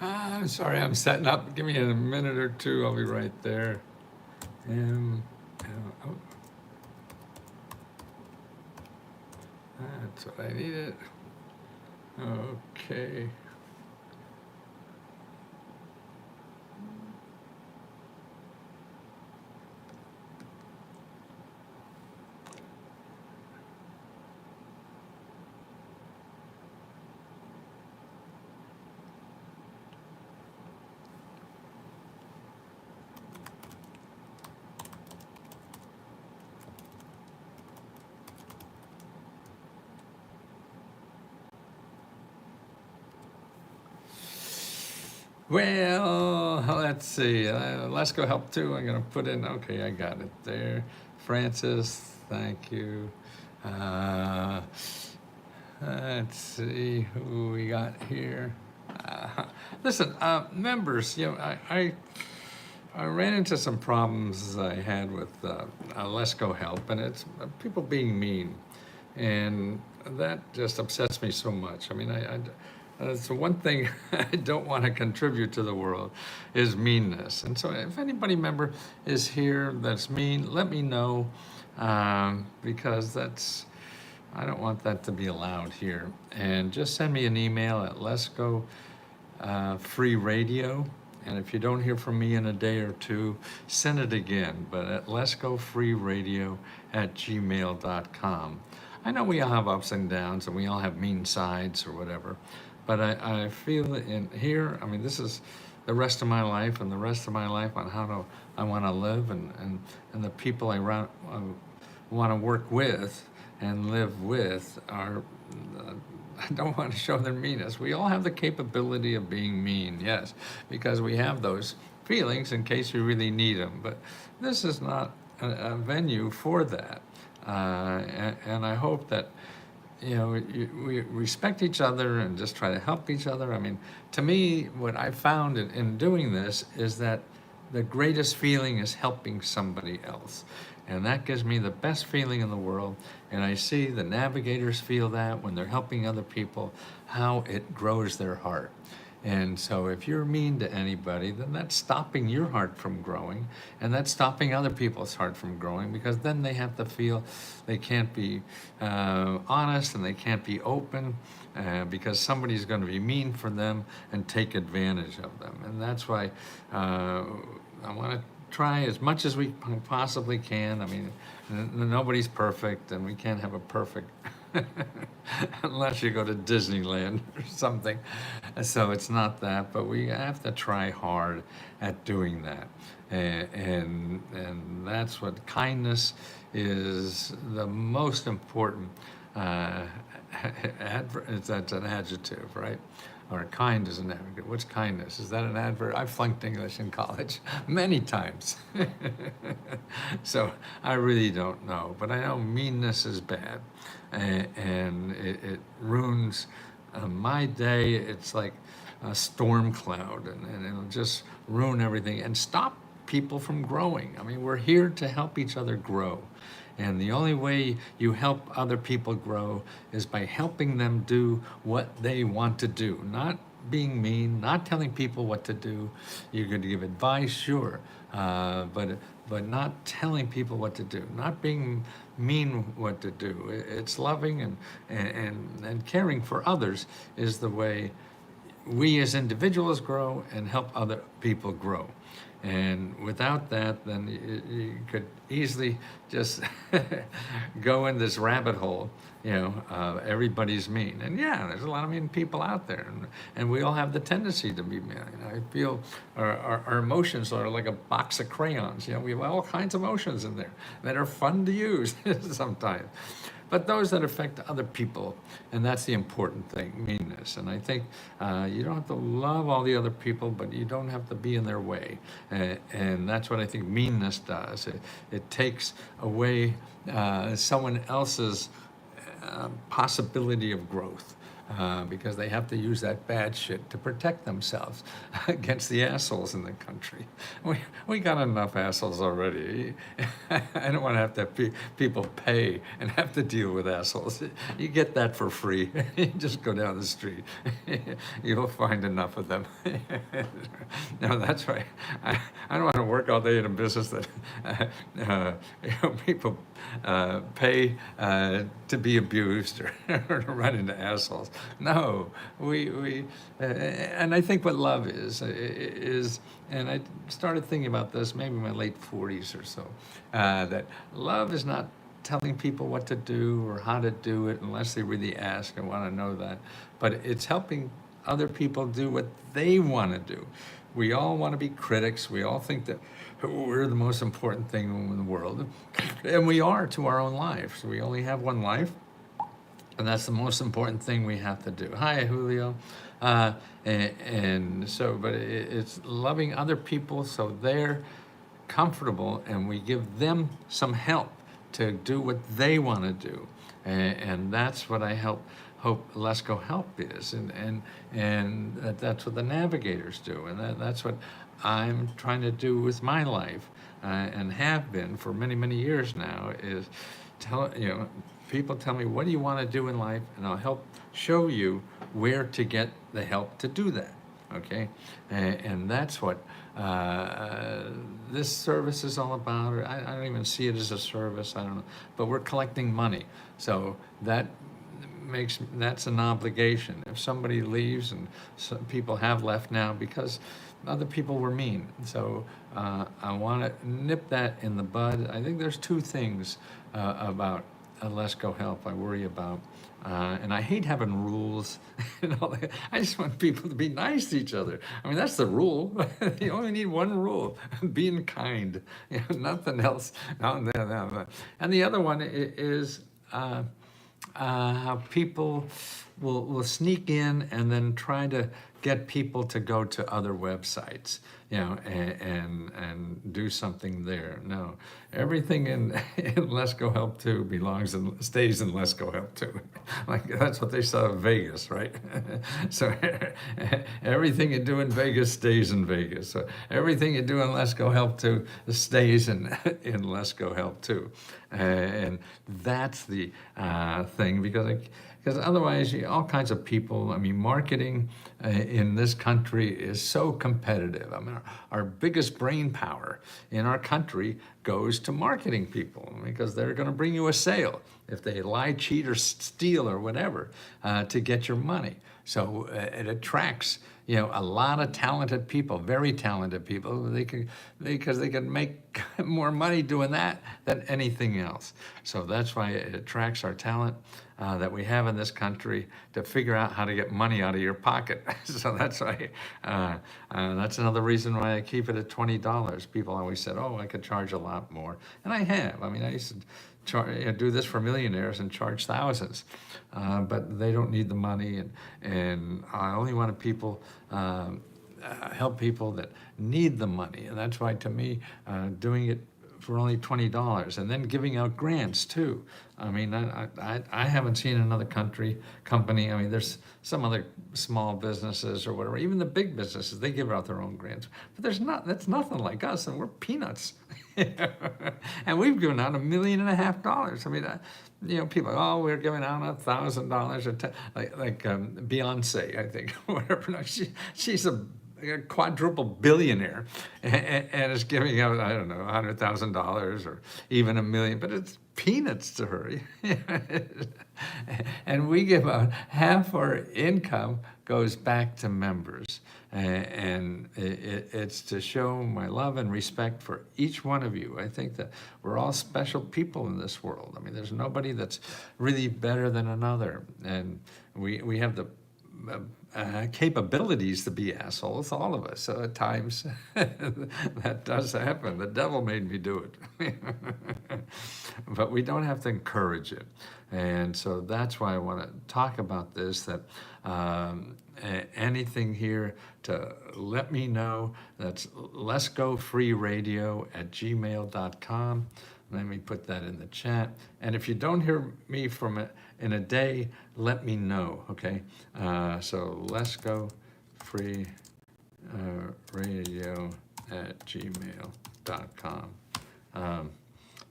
I'm sorry, I'm setting up. Give me a minute or two. I'll be right there. And oh, that's what I needed. Okay. Well, let's see. Let's go help too. I'm gonna put in. Okay, I got it there. Francis, thank you. Uh, let's see who we got here. Listen, members. I ran into some problems I had with Let's Go Help, and it's people being mean, and that just upsets me so much. I mean, it's the one thing I don't want to contribute to the world is meanness. And so, if anybody member is here that's mean, let me know, because I don't want that to be allowed here. And just send me an email at Let's Go Free Radio. And if you don't hear from me in a day or two, send it again, but at letsgofreeradio@gmail.com. I know we all have ups and downs and we all have mean sides or whatever, but I feel that in here, I mean, this is the rest of my life and the rest of my life on I want to live, and the people I want to work with and live with are I don't want to show their meanness. We all have the capability of being mean, yes, because we have those feelings in case we really need them. But this is not a venue for that. And I hope that we respect each other and just try to help each other. I mean, to me, what I found in doing this is that the greatest feeling is helping somebody else. And that gives me the best feeling in the world. And I see the navigators feel that when they're helping other people, how it grows their heart. And so if you're mean to anybody, then that's stopping your heart from growing, and that's stopping other people's heart from growing, because then they have to feel they can't be honest and they can't be open, because somebody's going to be mean for them and take advantage of them. And that's why I want to try as much as we possibly can. I mean, nobody's perfect, and we can't have a perfect unless you go to Disneyland or something. So it's not that, but we have to try hard at doing that. And that's what kindness is, the most important. That's an adjective, right? Or kind is an adjective. What's kindness? Is that an adverb? I flunked English in college many times. So I really don't know. But I know meanness is bad. And it ruins my day. It's like a storm cloud, and it'll just ruin everything and stop people from growing. I mean, we're here to help each other grow. And the only way you help other people grow is by helping them do what they want to do, not being mean, not telling people what to do. You could give advice, sure, but not telling people what to do, not being mean what to do. It's loving and caring for others is the way we as individuals grow and help other people grow. And without that, then you could easily just go in this rabbit hole, everybody's mean. And yeah, there's a lot of mean people out there, and we all have the tendency to be mean. I feel our emotions are like a box of crayons. We have all kinds of emotions in there that are fun to use sometimes. But those that affect other people, and that's the important thing, meanness. And I think you don't have to love all the other people, but you don't have to be in their way. And that's what I think meanness does. It takes away someone else's possibility of growth. because they have to use that bad shit to protect themselves against the assholes in the country. We got enough assholes already. I don't want to have people pay and have to deal with assholes. You get that for free. You just go down the street. You'll find enough of them. No, that's right. I don't want to work all day in a business that people pay to be abused or to run into assholes. No, and I think what love is, and I started thinking about this maybe in my late 40s or so, that love is not telling people what to do or how to do it unless they really ask and want to know that, but it's helping other people do what they want to do. We all want to be critics. We all think that we're the most important thing in the world, and we are to our own lives. We only have one life, and that's the most important thing we have to do. Hi, Julio. And so, but it's loving other people so they're comfortable, and we give them some help to do what they want to do, and that's what I hope Let's Go Help is, and that's what the navigators do, and that's what I'm trying to do with my life, and have been for many years now. Is people tell me, what do you want to do in life, and I'll help show you where to get the help to do that. Okay, and that's what this service is all about. Or I don't even see it as a service. I don't know, but we're collecting money, so that's an obligation. If somebody leaves, and some people have left now because other people were mean, so I want to nip that in the bud. I think there's two things about Let's Go Help I worry about. And I hate having rules and all that. I just want people to be nice to each other. I mean, that's the rule. You only need one rule: being kind. Nothing else. No. And the other one is how people will sneak in and then try to get people to go to other websites, and do something there. No, everything in Let's Go Help 2 belongs and stays in Let's Go Help 2. Like, that's what they saw in Vegas, right? So everything you do in Vegas stays in Vegas. So everything you do in Let's Go Help 2 stays in Let's Go Help 2. And that's the thing, because otherwise, all kinds of people, I mean, marketing in this country is so competitive. I mean, our biggest brain power in our country goes to marketing people, because they're going to bring you a sale if they lie, cheat, or steal or whatever to get your money. So it attracts, a lot of talented people, very talented people. Because they can make more money doing that than anything else. So that's why it attracts our talent that we have in this country to figure out how to get money out of your pocket. So that's why, that's another reason why I keep it at $20. People always said, oh, I could charge a lot more. And I have. I mean, I used to do this for millionaires and charge thousands, but they don't need the money, and I only want people help people that need the money, and that's why, to me, doing it for only $20 and then giving out grants too. I mean, I haven't seen another company. I mean, there's some other small businesses or whatever, even the big businesses, they give out their own grants, but that's nothing like us, and we're peanuts. And we've given out $1.5 million. I mean, people, oh, we're giving out $1,000 or like Beyonce, I think, whatever. No, she's a quadruple billionaire and is giving out, I don't know, $100,000 or even $1 million, but it's peanuts to her. And we give out half our income goes back to members, and it's to show my love and respect for each one of you. I think that we're all special people in this world. I mean, there's nobody that's really better than another, and we have the capabilities to be assholes, all of us. So at times that does happen. The devil made me do it. But we don't have to encourage it. And so that's why I want to talk about this, that anything here to let me know, that's letsgofreeradio@gmail.com. Let me put that in the chat. And if you don't hear me from in a day, let me know, okay? So let's go free radio at gmail.com.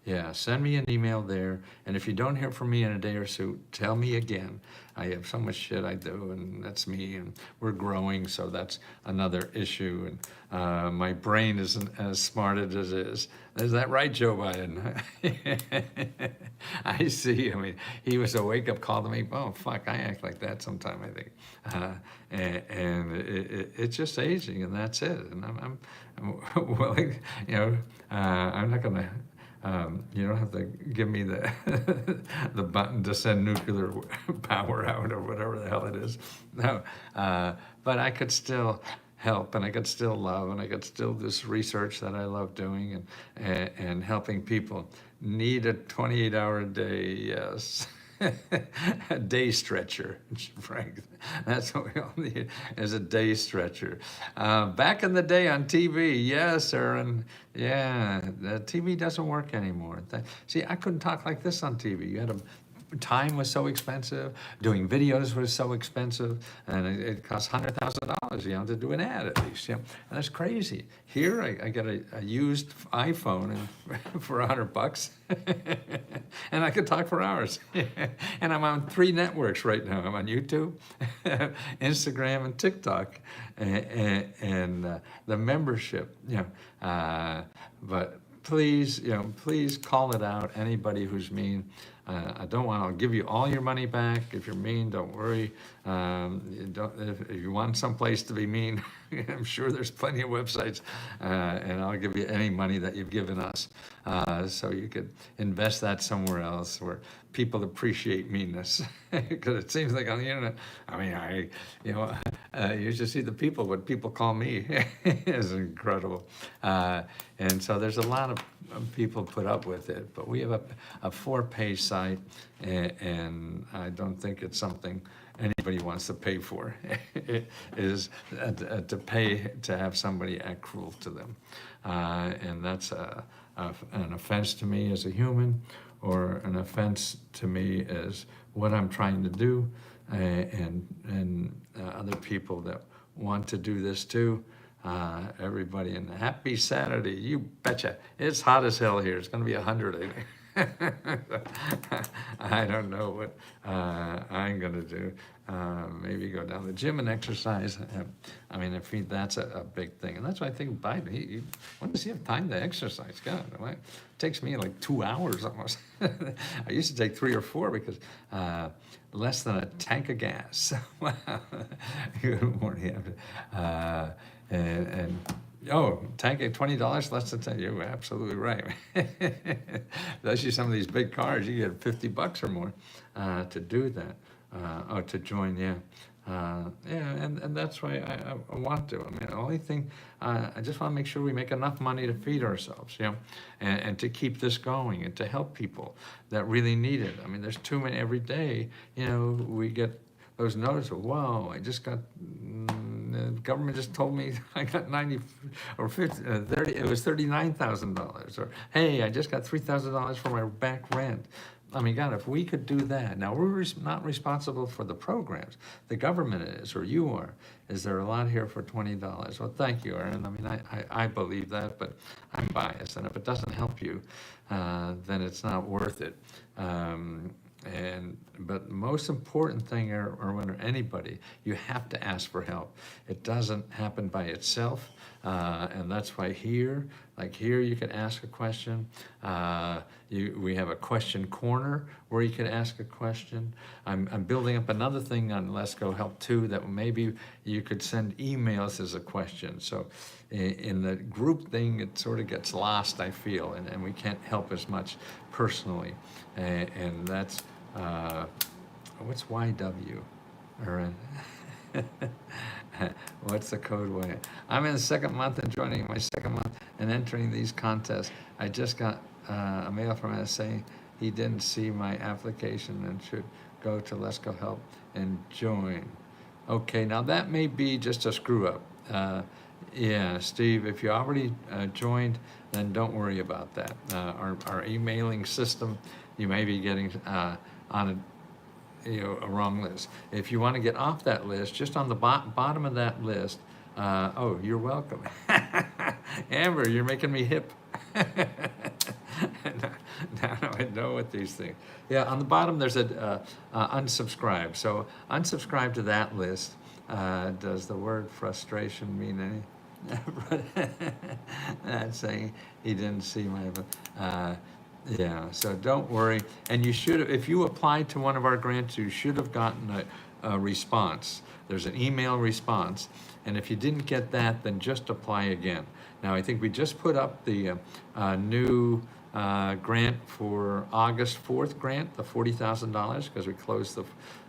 Yeah, send me an email there. And if you don't hear from me in a day or so, tell me again. I have so much shit I do, and that's me, and we're growing, so that's another issue. And my brain isn't as smart as it is. Is that right, Joe Biden? I see. I mean, he was a wake-up call to me. Oh, fuck, I act like that sometime, I think. It's just aging, and that's it. And I'm willing, I'm not going to... you don't have to give me the the button to send nuclear power out or whatever the hell it is. No, but I could still help, and I could still love, and I could still do this research that I love doing, and helping people. Need a 28-hour a day, yes. A day stretcher, Frank. That's what we all need, is a day stretcher. Back in the day on TV, yes, Aaron. Yeah, the TV doesn't work anymore. See, I couldn't talk like this on TV. You had to time was so expensive, doing videos was so expensive, and it cost $100,000, to do an ad at least, and that's crazy. Here, I get a used iPhone for $100, and I could talk for hours. And I'm on 3 networks right now. I'm on YouTube, Instagram, and TikTok, and the membership, but please, please call it out. Anybody who's mean. I don't want to give you all your money back. If you're mean, don't worry. If you want someplace to be mean, I'm sure there's plenty of websites, and I'll give you any money that you've given us, so you could invest that somewhere else where people appreciate meanness. Because it seems like on the internet, I mean, you should see the people. What people call me is incredible, and so there's a lot of people put up with it. But we have a 4-page site, and I don't think it's something anybody wants to pay for. It is to pay to have somebody act cruel to them, and that's an offense to me as a human, or an offense to me as what I'm trying to do, and other people that want to do this too. Everybody, and happy Saturday. You betcha. It's hot as hell here. It's going to be 100, I think. I don't know what I'm going to do. Maybe go down to the gym and exercise. I mean, that's a big thing. And that's why I think Biden, when does he have time to exercise? God, it takes me like 2 hours almost. I used to take 3 or 4 because less than a tank of gas. Wow. Good morning. Tank at $20, less than 10. You're absolutely right. Especially some of these big cars, you get $50 or more to do that, or to join. And that's why I want to. I mean, the only thing, I just want to make sure we make enough money to feed ourselves, and to keep this going, and to help people that really need it. I mean, there's too many every day. We get those notices. Whoa, I just got. The government just told me I got 90 or 50, 30. It was $39,000. Or hey, I just got $3,000 for my back rent. I mean, God, if we could do that. Now, we're not responsible for the programs. The government is, or you are. Is there a lot here for $20? Well, thank you, Aaron. I mean, I believe that, but I'm biased. And if it doesn't help you, then it's not worth it. But the most important thing, or when anybody, you have to ask for help. It doesn't happen by itself, and that's why here you can ask a question. We have a question corner where you can ask a question. I'm building up another thing on Let's Go Help too, that maybe you could send emails as a question. So in the group thing, it sort of gets lost, I feel, and we can't help as much personally, and that's. What's YW? What's the code way? I'm in the 2nd month and joining my 2nd month and entering these contests. I just got a mail from us saying he didn't see my application and should go to Let's Go Help and join. Okay, now that may be just a screw up. Steve, if you already joined, then don't worry about that. Our emailing system, you may be getting on a wrong list. If you want to get off that list, just on the bottom of that list, oh, you're welcome. Amber, you're making me hip. Now I know what these things. Yeah, on the bottom there's a unsubscribe. So unsubscribe to that list. Does the word frustration mean any? That's saying he didn't see my. Yeah, so don't worry. And you should, if you applied to one of our grants, you should have gotten a response. There's an email response. And if you didn't get that, then just apply again. Now, I think we just put up the new grant for August 4th grant, the $40,000, because we closed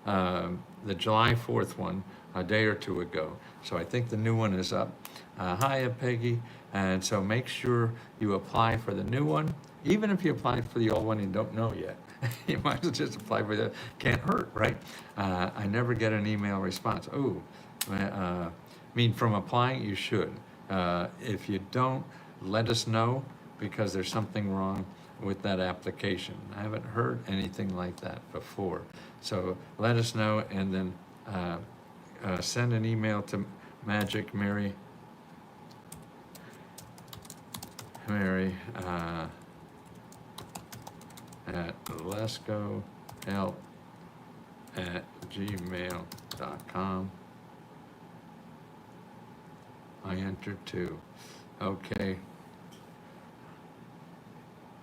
the July 4th one a day or two ago. So I think the new one is up. Hiya, Peggy. And so make sure you apply for the new one. Even if you applied for the old one and don't know yet, you might as well just apply for the, can't hurt, right? I never get an email response. Oh, I mean, from applying, you should. If you don't, let us know, because there's something wrong with that application. I haven't heard anything like that before. So let us know, and then send an email to Magic Mary at lesgohelp@gmail.com. I entered 2. Okay.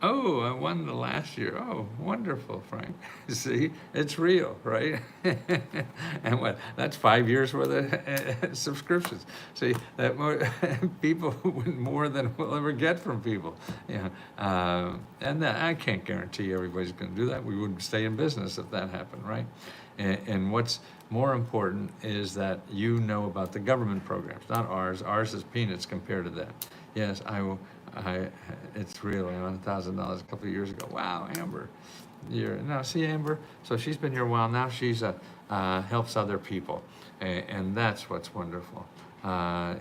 Oh, I won the last year. Oh, wonderful, Frank. See, it's real, right? And what? That's 5 years worth of subscriptions. See, that more people win more than we'll ever get from people. Yeah, and I can't guarantee everybody's going to do that. We wouldn't stay in business if that happened, right? And what's more important is that you know about the government programs, not ours. Ours is peanuts compared to that. Yes, it's real. I won $1,000 a couple of years ago. Wow, Amber, see Amber. So she's been here a while now. She's helps other people, and that's what's wonderful.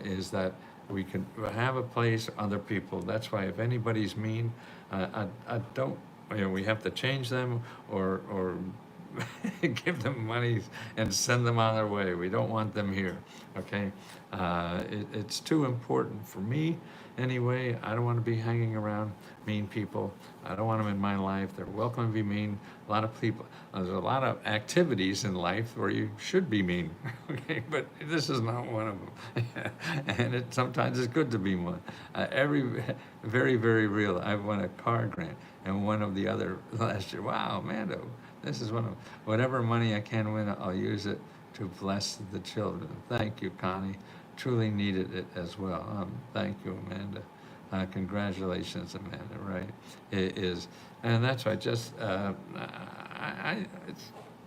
Is that we can have a place for other people. That's why if anybody's mean, I don't. We have to change them or give them money and send them on their way. We don't want them here. Okay, it's too important for me. Anyway, I don't want to be hanging around mean people. I don't want them in my life. They're welcome to be mean. A lot of people, there's a lot of activities in life where you should be mean, okay? But this is not one of them. And sometimes it's good to be one. Very, very real. I won a car grant and one of the other last year. Wow, Mando, this is one of, whatever money I can win, I'll use it to bless the children. Thank you, Connie. Truly needed it as well. Thank you, Amanda. Congratulations, Amanda. Right, it is, and that's why. Just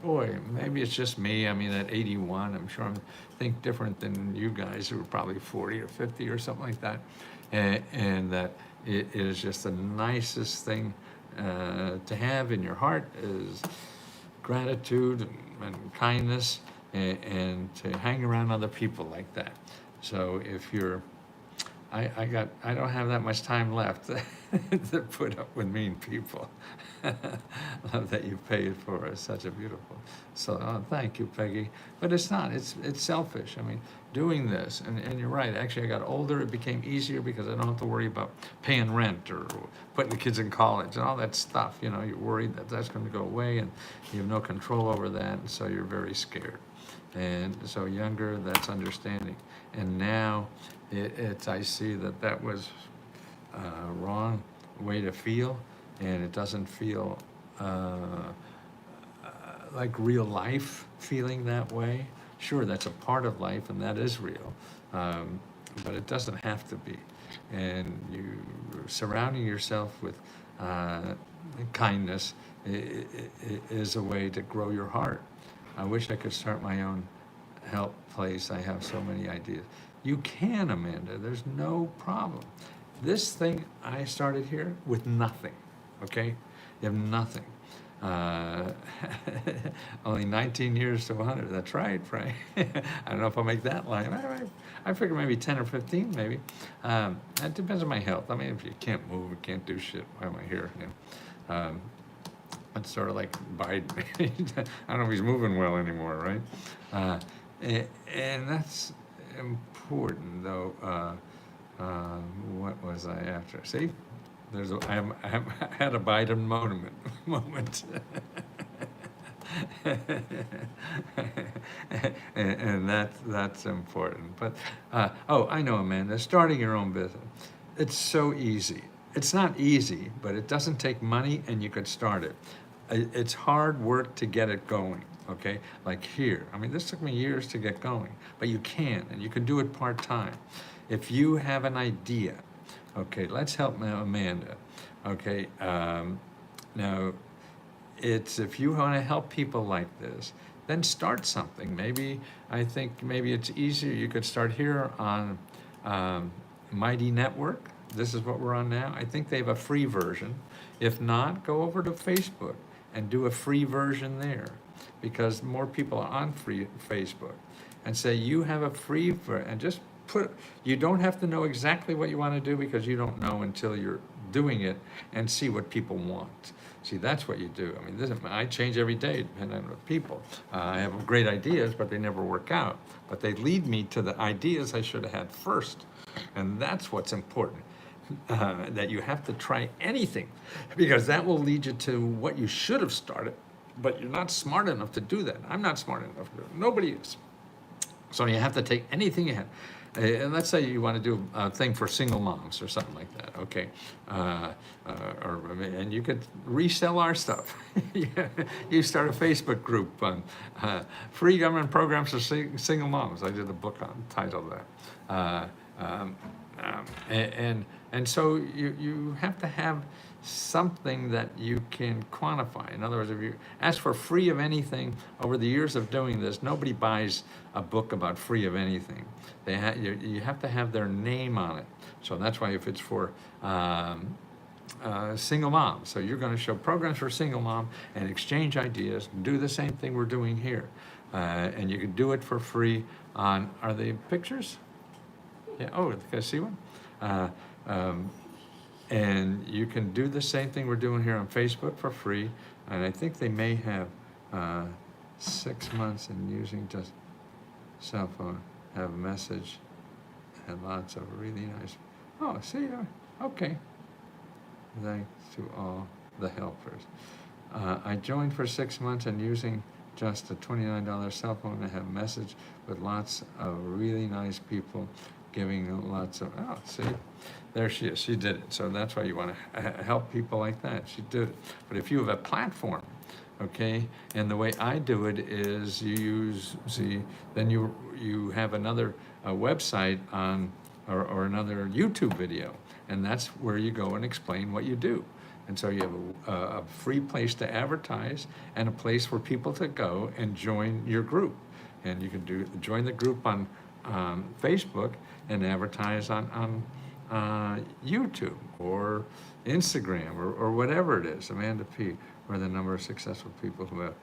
boy, maybe it's just me. I mean, at 81, I'm sure I think different than you guys who are probably 40 or 50 or something like that, and that it is just the nicest thing to have in your heart is gratitude and kindness, and to hang around other people like that. So if you're, I don't have that much time left to put up with mean people. Love that you paid for it. Such a beautiful. So thank you, Peggy. But it's not. It's selfish. I mean, doing this, and you're right. Actually, I got older. It became easier because I don't have to worry about paying rent or putting the kids in college and all that stuff. You know, you're worried that that's going to go away, and you have no control over that, and so you're very scared. And so younger, that's understanding. And now, I see that was a wrong way to feel, and it doesn't feel like real life feeling that way. Sure, that's a part of life, and that is real, but it doesn't have to be. And you surrounding yourself with kindness is a way to grow your heart. I wish I could start my own help place. I have so many ideas. You can, Amanda. There's no problem. This thing, I started here with nothing, okay? You have nothing. Only 19 years to 100. That's right, Frank. I don't know if I'll make that line. I figure maybe 10 or 15, maybe. That depends on my health. I mean, if you can't move, you can't do shit, why am I here? You know? It's sort of like Biden. I don't know if he's moving well anymore, right? And that's important, though. What was I after? See, I had a Biden moment. And that's important. But oh, I know, Amanda. Starting your own business, it's so easy. It's not easy, but it doesn't take money, and you could start it. It's hard work to get it going. Okay, like here. I mean, this took me years to get going, but you can, and you can do it part time. If you have an idea, okay, let's help Amanda. Okay, now it's if you want to help people like this, then start something. Maybe I think maybe it's easier. You could start here on Mighty Network. This is what we're on now. I think they have a free version. If not, go over to Facebook and do a free version there, because more people are on free Facebook, and say you have a free and just put. You don't have to know exactly what you want to do, because you don't know until you're doing it and see what people want. See, that's what you do. I mean, I change every day depending on the people. I have great ideas, but they never work out. But they lead me to the ideas I should have had first. And that's what's important, that you have to try anything, because that will lead you to what you should have started, but you're not smart enough to do that. I'm not smart enough to do it. Nobody is. So you have to take anything you have. And let's say you want to do a thing for single moms or something like that, okay? And you could resell our stuff. You start a Facebook group on free government programs for single moms. I did a book on titled that. And so you have to have something that you can quantify. In other words, if you ask for free of anything, over the years of doing this, nobody buys a book about free of anything. You have to have their name on it. So that's why if it's for single mom, so you're going to show programs for single mom and exchange ideas, do the same thing we're doing here. And you can do it for free on, are they pictures? Yeah, oh, can I see one? And you can do the same thing we're doing here on Facebook for free. And I think they may have 6 months in using just cell phone, have a message, and lots of really nice. Oh, see, okay. Thanks to all the helpers. I joined for 6 months and using just a $29 cell phone to have a message with lots of really nice people giving lots of, oh, see, there she is, she did it. So that's why you want to help people like that. She did it. But if you have a platform, okay, and the way I do it is you use, see, then you have another website on, or another YouTube video, and that's where you go and explain what you do. And so you have a free place to advertise and a place for people to go and join your group. And you can join the group on Facebook and advertise on YouTube or Instagram or whatever it is. Amanda P. Or the number of successful people who have,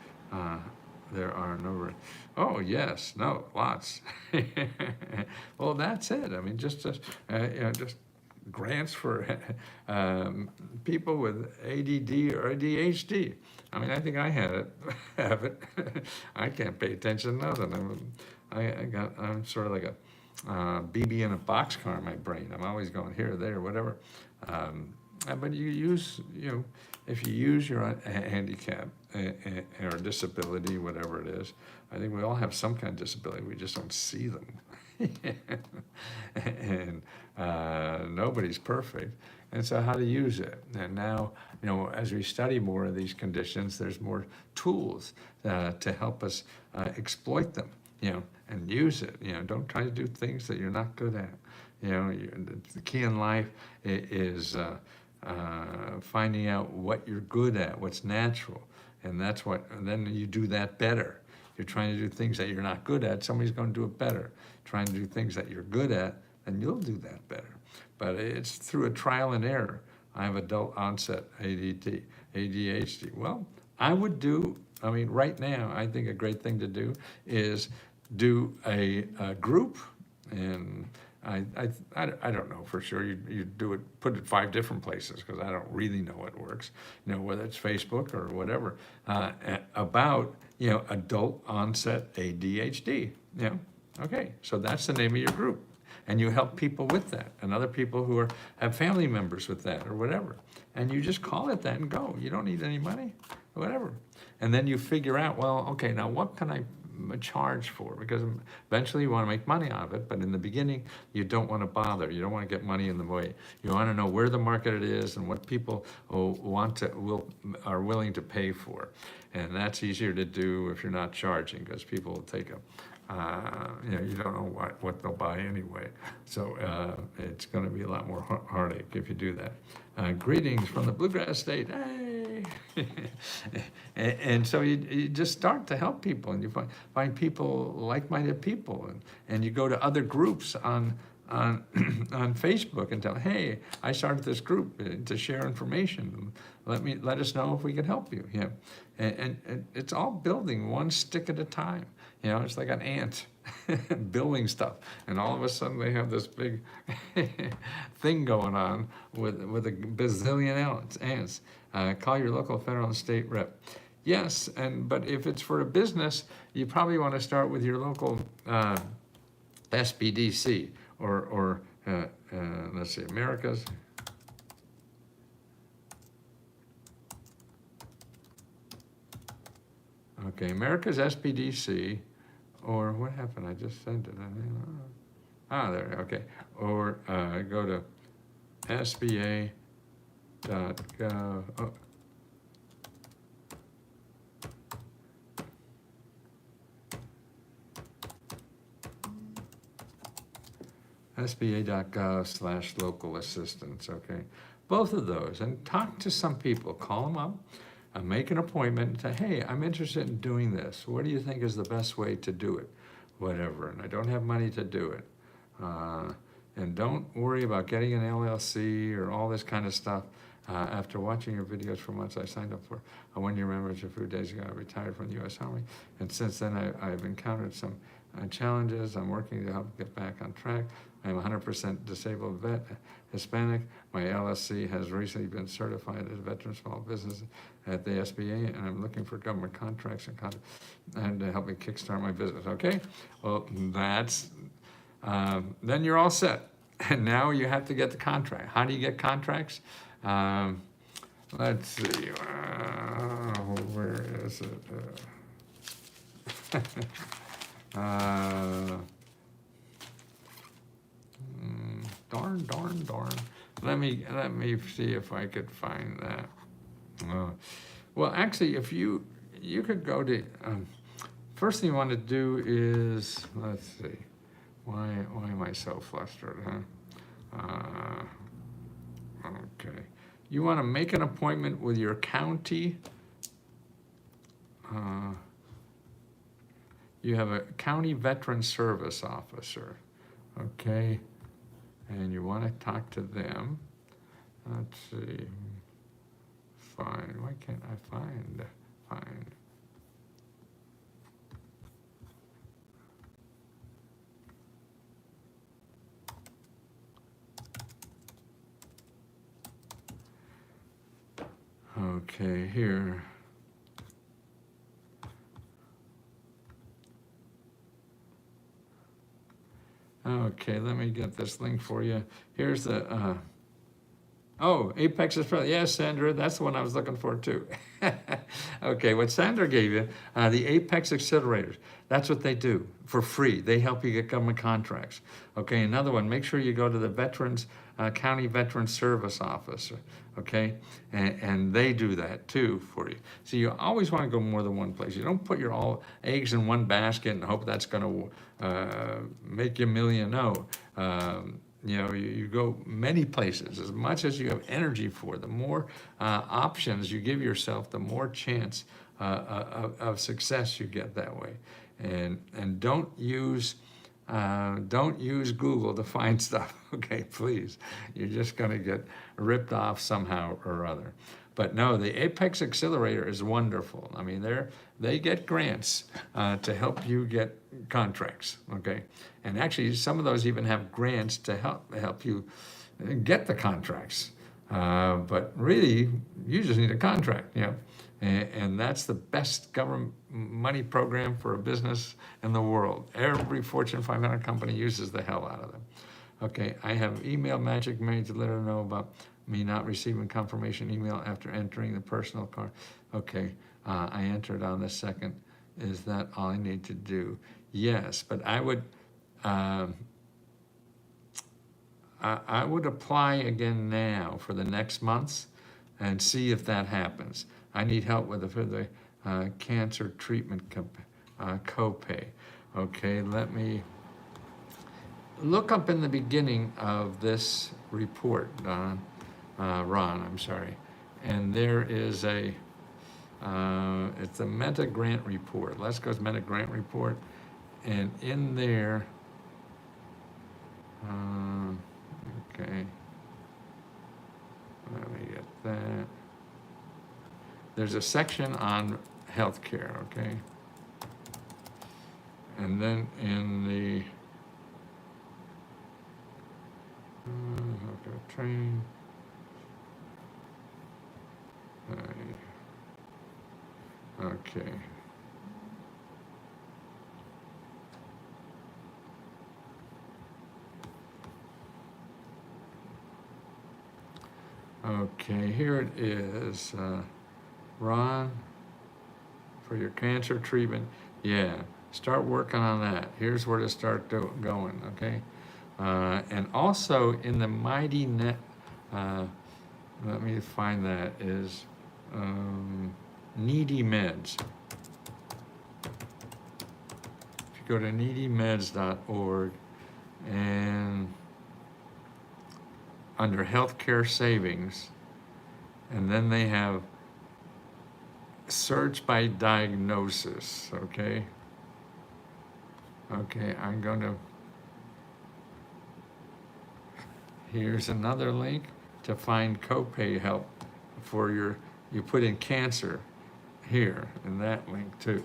there are a number. Oh yes, no, lots. Well, that's it. I mean, just grants for people with ADD or ADHD. I mean, I think I have it. I can't pay attention to nothing. I'm sort of like a BB in a boxcar in my brain. I'm always going here, there, whatever. But you use, if you use your handicap or disability, whatever it is, I think we all have some kind of disability. We just don't see them. And nobody's perfect. And so how to use it. And now, as we study more of these conditions, there's more tools to help us exploit them, and use it. Don't try to do things that you're not good at. The key in life is finding out what you're good at, what's natural. And then you do that better. You're trying to do things that you're not good at, somebody's going to do it better. Trying to do things that you're good at, and you'll do that better. But it's through a trial and error. I have adult onset ADHD. Well, right now, I think a great thing to do is do a group and I don't know for sure. You do it, put it 5 different places because I don't really know what works. Whether it's Facebook or whatever, about adult onset ADHD. Okay, so that's the name of your group, and you help people with that, and other people who have family members with that or whatever, and you just call it that and go. You don't need any money, whatever, and then you figure out, well, okay, now what can I charge for, because eventually you want to make money out of it, but in the beginning you don't want to bother. You don't want to get money in the way. You want to know where the market it is and what people are willing to pay for, and that's easier to do if you're not charging, because people will take you don't know what they'll buy anyway, so it's going to be a lot more heartache if you do that. Greetings from the Bluegrass State. Hey. and so you just start to help people, and you find people, like-minded people, and you go to other groups on Facebook and tell, hey, I started this group to share information. Let us know if we can help you. And it's all building one stick at a time. It's like an ant building stuff, and all of a sudden they have this big thing going on with a bazillion ants. Call your local, federal, and state rep. Yes, but if it's for a business, you probably want to start with your local SBDC or let's see, America's. Okay, America's SBDC, or what happened? I just sent it. There, okay. Or go to SBA.gov. Oh. SBA.gov/local assistance, okay? Both of those, and talk to some people, call them up, make an appointment, and say, hey, I'm interested in doing this. What do you think is the best way to do it? Whatever, and I don't have money to do it. And don't worry about getting an LLC or all this kind of stuff. After watching your videos for months, I signed up for a 1-year membership a few days ago. I retired from the U.S. Army, and since then I've encountered some challenges. I'm working to help get back on track. I'm a 100% disabled vet, Hispanic. My LLC has recently been certified as a veteran small business at the SBA, and I'm looking for government contracts and to help me kickstart my business. Okay, well that's then you're all set. And now you have to get the contract. How do you get contracts? Let's see. Where is it? Darn. Let me see if I could find that. Well, actually, if you could go to, first thing you want to do is, let's see, why am I so flustered, huh? Okay, you want to make an appointment with your county. You have a county veteran service officer, okay? And you want to talk to them. Let's see. Fine. Why can't I find? Okay, here. Okay, let me get this link for you. Here's the, Apex is probably, yes, Sandra, that's the one I was looking for too. Okay, what Sandra gave you, the Apex Accelerators, that's what they do for free. They help you get government contracts. Okay, another one, make sure you go to the County Veteran Service Office, okay? And they do that too for you. So you always want to go more than one place. You don't put your all eggs in one basket and hope that's going to make you a million. No. You go many places. As much as you have energy for, the more options you give yourself, the more chance of success you get that way. And don't use Google to find stuff, okay, please. You're just gonna get ripped off somehow or other. But no, the Apex Accelerator is wonderful. I mean, they get grants to help you get contracts, okay? And actually, some of those even have grants to help you get the contracts. But really, you just need a contract, you know? And that's the best government money program for a business in the world. Every Fortune 500 company uses the hell out of them. Okay, I have email Magic Made to let her know about me not receiving confirmation email after entering the personal card. Okay, I entered on the 2nd. Is that all I need to do? Yes, but I would apply again now for the next months and see if that happens. I need help with the cancer treatment copay. Okay, let me look up in the beginning of this report, Ron, I'm sorry. And there is it's a Meta grant report. Let's go to Meta grant report. And in there, okay, let me get that. There's a section on healthcare, okay? And then in the train. Okay. Okay, here it is. Ron, for your cancer treatment, yeah, start working on that. Here's where to start going, okay? And also in the Mighty Net, let me find that, is Needy Meds. If you go to needymeds.org and under healthcare savings, and then they have search by diagnosis, okay? Okay, I'm going to, here's another link to find copay help for you put in cancer here in that link too,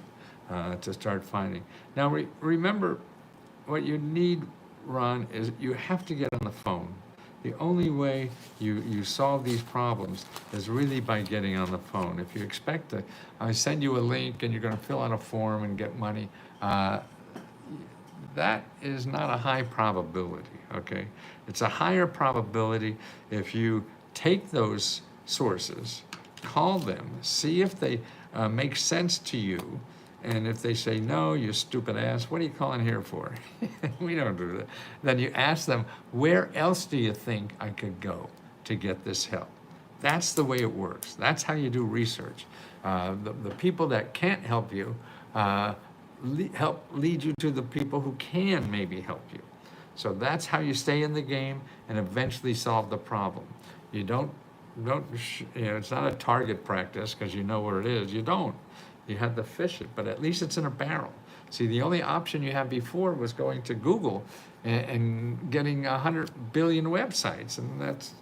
to start finding. Now remember, what you need, Ron, is you have to get on the phone. The only way you solve these problems is really by getting on the phone. If you expect I send you a link and you're going to fill out a form and get money, that is not a high probability, okay? It's a higher probability if you take those sources, call them, see if they make sense to you, and if they say, no, you stupid ass, what are you calling here for? We don't do that. Then you ask them, where else do you think I could go to get this help? That's the way it works. That's how you do research. The people that can't help you help lead you to the people who can maybe help you. So that's how you stay in the game and eventually solve the problem. You don't it's not a target practice because you know where it is. You don't. You have to fish it, but at least it's in a barrel. See, the only option you had before was going to Google and getting 100 billion websites, and that's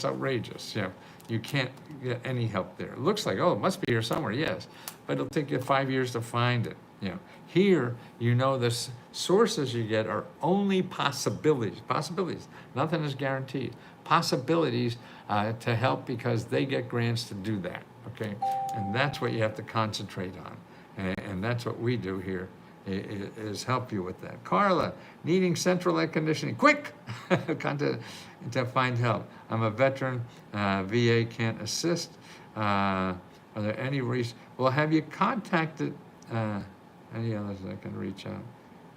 outrageous. Yeah, you can't get any help there. It looks like, oh, it must be here somewhere, yes, but it'll take you 5 years to find it. You know, here, you know, the sources you get are only possibilities. Possibilities. Nothing is guaranteed. Possibilities to help because they get grants to do that. Okay, and that's what you have to concentrate on, and that's what we do here, is help you with that. Carla, needing central air conditioning, quick, to find help. I'm a veteran, VA can't assist. Are there any reasons? Well, have you contacted any others that can reach out?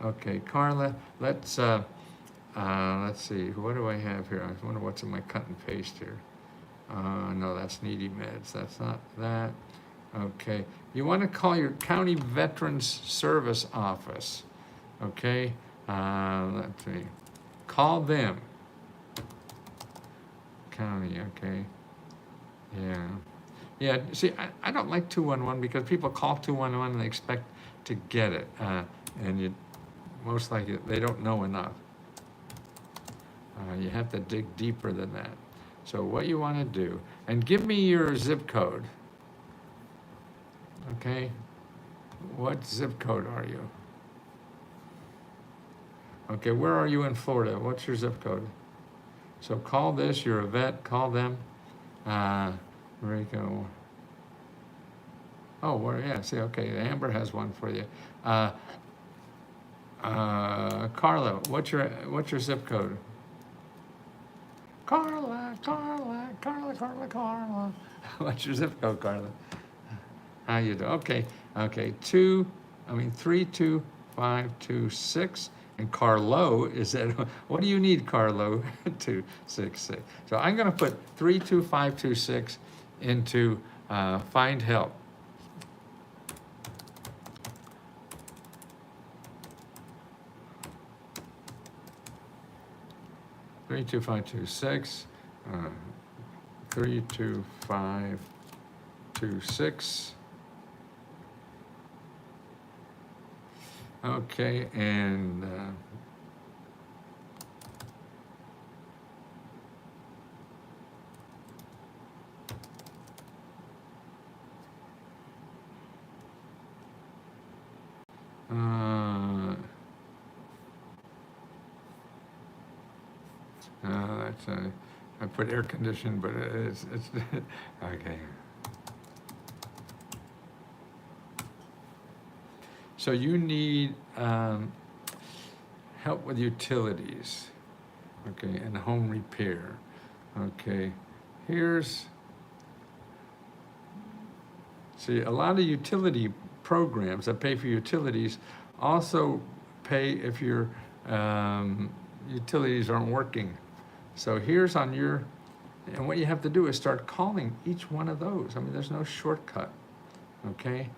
Okay, Carla, let's see, what do I have here? I wonder what's in my cut and paste here. No, that's Needy Meds. That's not that. Okay. You want to call your county veterans service office. Okay. Let's see. Call them. County. Okay. Yeah. Yeah. See, I don't like 211 because people call 211 and they expect to get it, and you most likely they don't know enough. You have to dig deeper than that. So what you want to do, and give me your zip code, okay? What zip code are you? Okay, where are you in Florida? What's your zip code? So call this, you're a vet, call them. Rico. Oh, where, yeah, see, okay, Amber has one for you. Carla, what's your zip code? Carla. What's your zip code, Carla? How you do? Okay, 32526. And Carlo is at, what do you need, Carlo? 266. So I'm going to put 32526 into find help. 32526. 32526. Okay, and that's I put air conditioned, but it's okay. So you need help with utilities, okay, and home repair. Okay, see, a lot of utility programs that pay for utilities also pay if your utilities aren't working. So here's on your, and what you have to do is start calling each one of those. I mean, there's no shortcut, okay?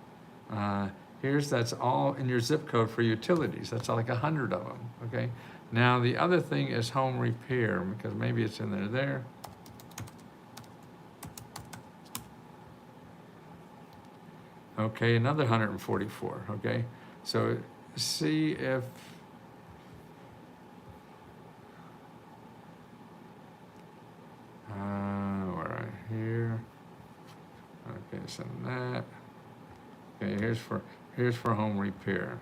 That's all in your zip code for utilities. That's like 100 of them, okay? Now, the other thing is home repair, because maybe it's in there. Okay, another 144, okay? So see if, we're here. Okay, so that. Okay, here's for home repair.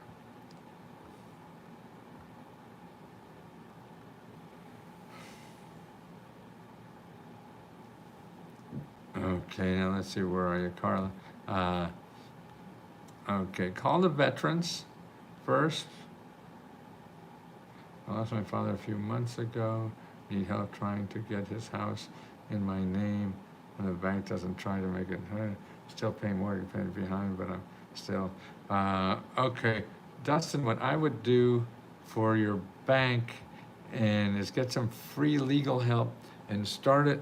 Okay, now let's see, where are you, Carla? Okay, call the veterans first. I lost my father a few months ago. Need help trying to get his house in my name, and the bank doesn't try to make it. Still paying mortgage payment behind, but I'm still. Okay, Dustin, what I would do for your bank and is get some free legal help and start it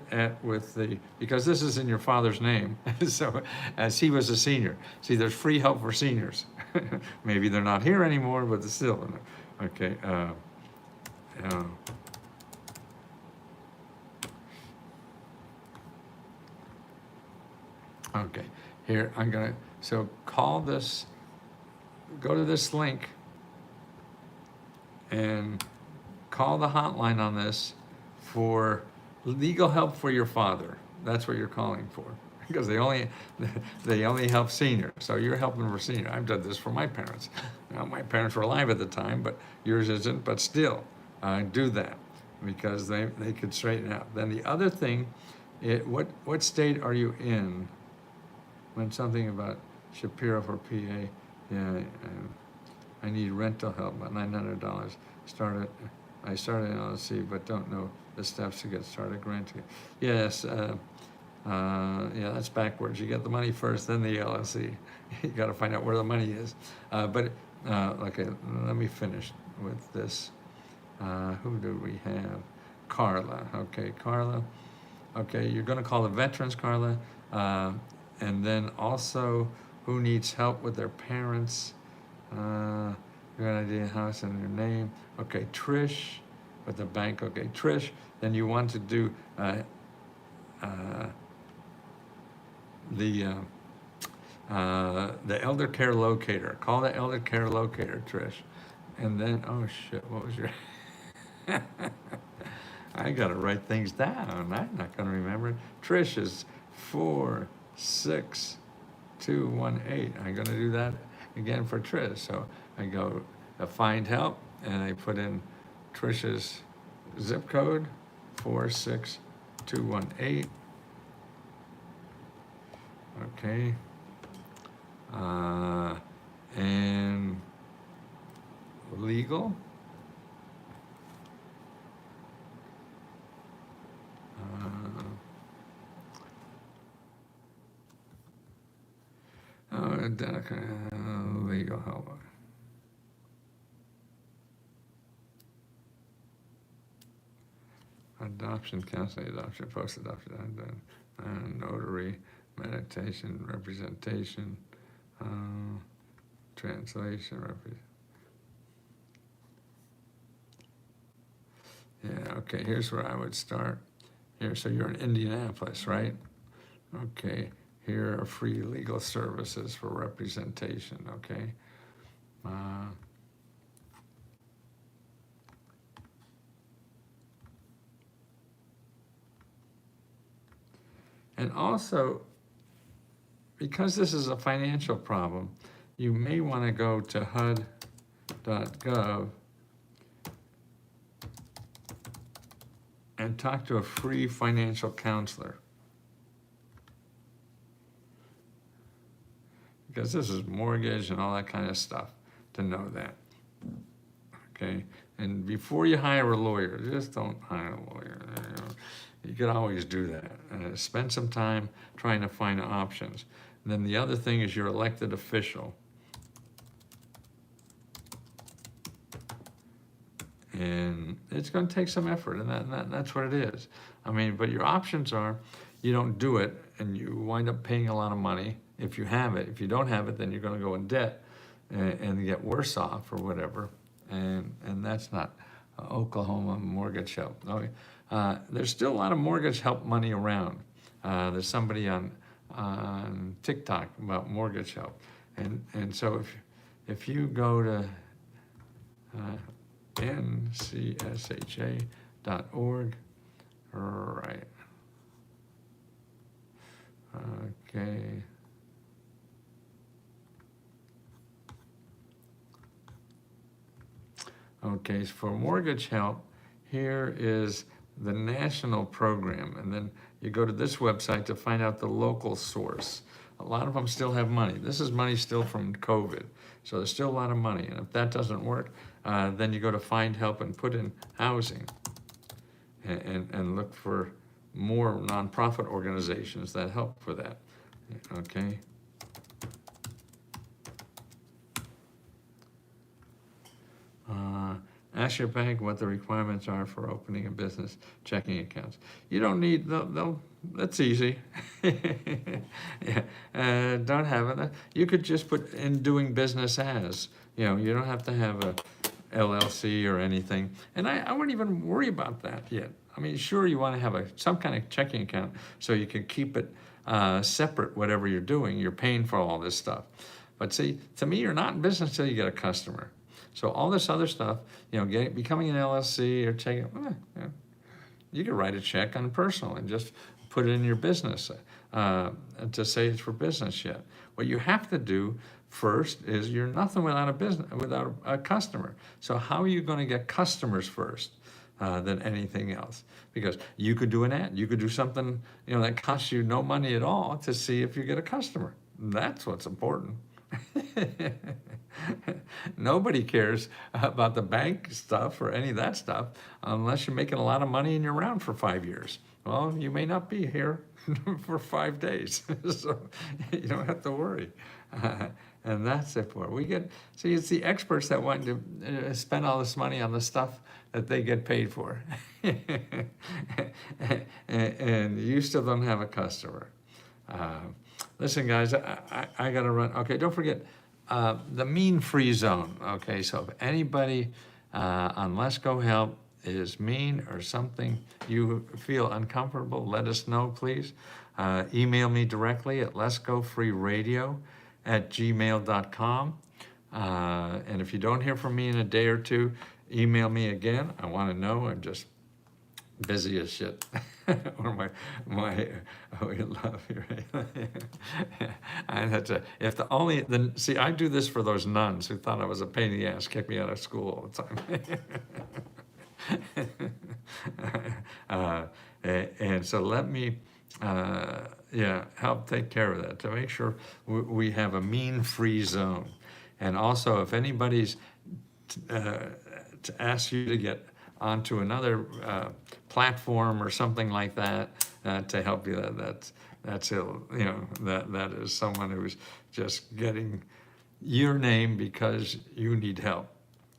because this is in your father's name, so as he was a senior. See, there's free help for seniors. Maybe they're not here anymore, but it's still, okay. Okay, here, so call this, go to this link and call the hotline on this for legal help for your father. That's what you're calling for, because they only help seniors. So you're helping for senior. I've done this for my parents. Now, my parents were alive at the time, but yours isn't. But still, do that, because they could straighten out. Then the other thing, what state are you in? When something about Shapiro for PA, yeah, I need rental help, about $900. I started an LLC, but don't know the steps to get started granting. Yes, yeah, that's backwards. You get the money first, then the LLC. You got to find out where the money is. Okay, let me finish with this. Who do we have? Carla. Okay, Carla. Okay, you're going to call the veterans, Carla. And then also, who needs help with their parents? Your idea, house, and your name. Okay, Trish, with the bank. Okay, Trish. Then you want to do the elder care locator. Call the elder care locator, Trish. And then, oh shit, what was your? I got to write things down. I'm not going to remember. Trish is 46218. I'm going to do that again for Trish. So I go to find help and I put in Trish's zip code 46218. Okay. And legal. Legal help. Adoption, counseling, adoption, post-adoption, notary, meditation, representation, translation, yeah, okay, here's where I would start. Here, so you're in Indianapolis, right? Okay, here are free legal services for representation, okay? And also, because this is a financial problem, you may want to go to HUD.gov and talk to a free financial counselor. Because this is mortgage and all that kind of stuff, to know that. Okay? And before you hire a lawyer, just don't hire a lawyer. You could always do that. Spend some time trying to find options. And then the other thing is your elected official. And it's going to take some effort, and that's what it is. I mean, but your options are, you don't do it, and you wind up paying a lot of money if you have it. If you don't have it, then you're going to go in debt and get worse off or whatever. And that's not Oklahoma mortgage help. Okay. There's still a lot of mortgage help money around. There's somebody on TikTok about mortgage help, and so if you go to ncsha.org, right? Okay. Okay, so for mortgage help, here is the national program, and then you go to this website to find out the local source. A lot of them still have money. This is money still from COVID, so there's still a lot of money, and if that doesn't work, then you go to find help and put in housing, and look for more nonprofit organizations that help for that, okay? Ask your bank what the requirements are for opening a business checking accounts. You don't need, that's easy. Yeah. Don't have it. You could just put in doing business as, you don't have to have a LLC or anything. And I wouldn't even worry about that yet. I mean, sure, you want to have some kind of checking account so you can keep it separate, whatever you're doing. You're paying for all this stuff. But see, to me, you're not in business until you get a customer. So all this other stuff, becoming an LLC or checking, you can write a check on personal and just put it in your business to say it's for business yet. What you have to do first is you're nothing without a customer. So how are you going to get customers first than anything else? Because you could do an ad, you could do something that costs you no money at all to see if you get a customer. That's what's important. Nobody cares about the bank stuff or any of that stuff unless you're making a lot of money and you're around for 5 years. Well, you may not be here for 5 days, so you don't have to worry. And that's it for it. See, it's the experts that want to spend all this money on the stuff that they get paid for. And you still don't have a customer. Listen, guys, I got to run. Okay, don't forget the mean-free zone. Okay, so if anybody on Let's Go Help is mean or something you feel uncomfortable, let us know, please. Email me directly at letsgofreeradio@gmail.com. And if you don't hear from me in a day or two, email me again. I want to know. I'm just busy as shit. Or my oh, you love you, right? I had to, if the only, then, see, I do this for those nuns who thought I was a pain in the ass, kicked me out of school all the time. And so let me, yeah, help take care of that, to make sure we have a mean-free zone. And also, if anybody's to ask you to get onto another platform or something like that to help you, that's ill. You know, that is someone who's just getting your name because you need help.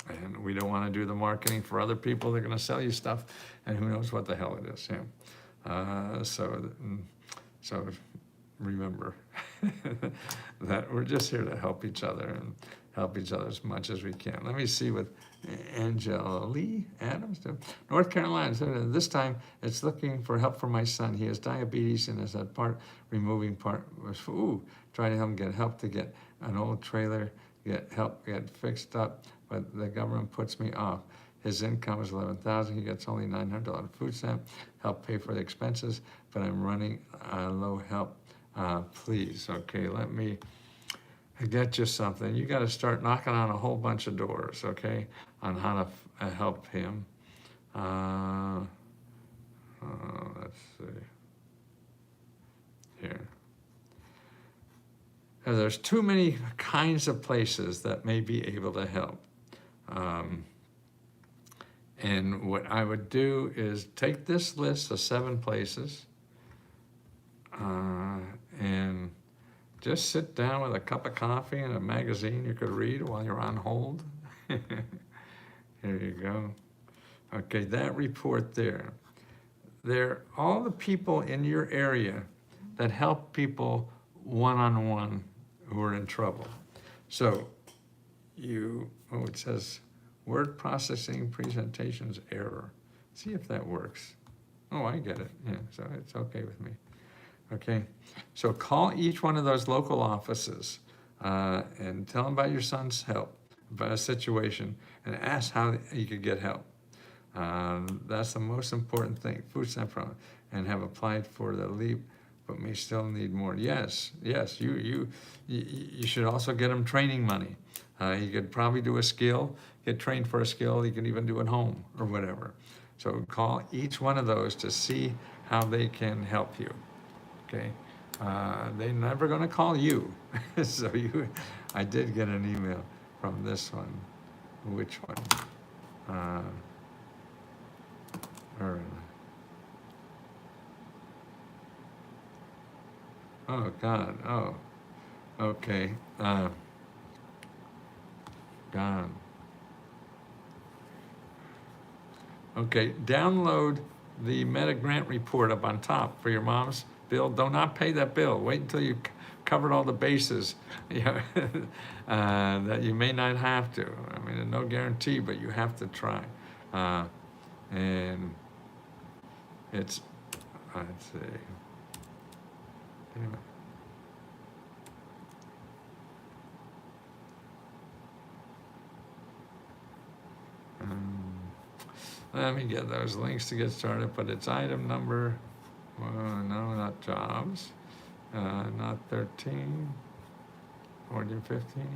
And we don't want to do the marketing for other people. They're going to sell you stuff, and who knows what the hell it is. Yeah. So remember that we're just here to help each other and help each other as much as we can. Let me see what Angela Lee Adams do. North Carolina, this time it's looking for help for my son. He has diabetes and has had removing part. Ooh, trying to help him get help to get an old trailer, get fixed up, but the government puts me off. His income is $11,000. He gets only $900 food stamp, help pay for the expenses, but I'm running low help. Please, okay, let me get you something. You got to start knocking on a whole bunch of doors, okay, on how to help him. Let's see. Here. There's too many kinds of places that may be able to help. And what I would do is take this list of 7 places and just sit down with a cup of coffee and a magazine you could read while you're on hold. Here you go. Okay, that report there. They're all the people in your area that help people one-on-one who are in trouble. So it says word processing presentations error. See if that works. Oh, I get it. Yeah, so it's okay with me. Okay, so call each one of those local offices and tell them about your son's help, about a situation, and ask how you could get help. That's the most important thing. Food stamp from, and have applied for the LEAP, but may still need more. Yes. You should also get him training money. You could probably do a skill, get trained for a skill. You can even do it home or whatever. So call each one of those to see how they can help you. Okay, they're never going to call you. So I did get an email from this one. Which one? Oh God. Oh, okay. Gone. Okay, download the Meta Grant report up on top for your mom's bill. Do not pay that bill. Wait until you covered all the bases, that you may not have to. I mean, no guarantee, but you have to try. And it's, let's see. Anyway. Let me get those links to get started, but it's item number, no, not jobs, not 13, 14, 15,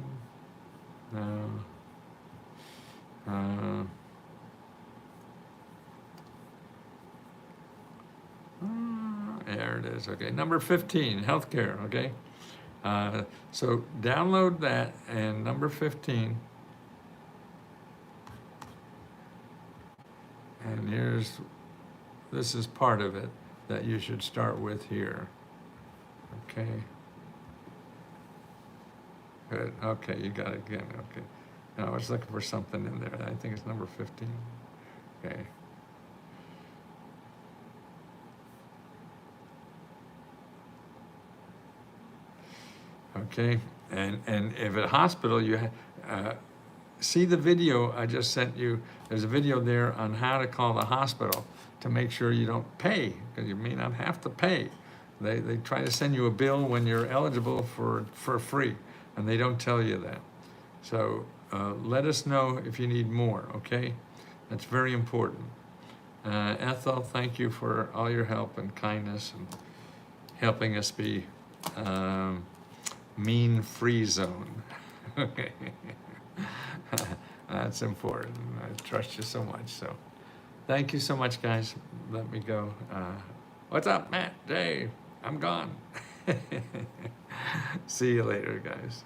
no. There it is, okay. Number 15, healthcare, okay. So download that, and number 15, and this is part of it that you should start with here. Okay. Good. Okay, you got it again. Okay. Now I was looking for something in there. I think it's number 15. Okay. Okay. And if at a hospital you see the video I just sent you. There's a video there on how to call the hospital to make sure you don't pay, because you may not have to pay. They try to send you a bill when you're eligible for free, and they don't tell you that. So let us know if you need more, okay? That's very important. Ethel, thank you for all your help and kindness and helping us be mean free zone. Okay. That's important. I trust you so much. So thank you so much, guys. Let me go. What's up, Matt? Dave, I'm gone. See you later, guys.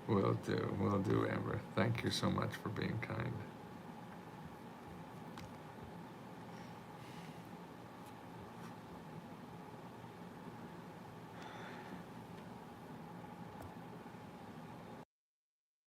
Will do, Amber. Thank you so much for being kind.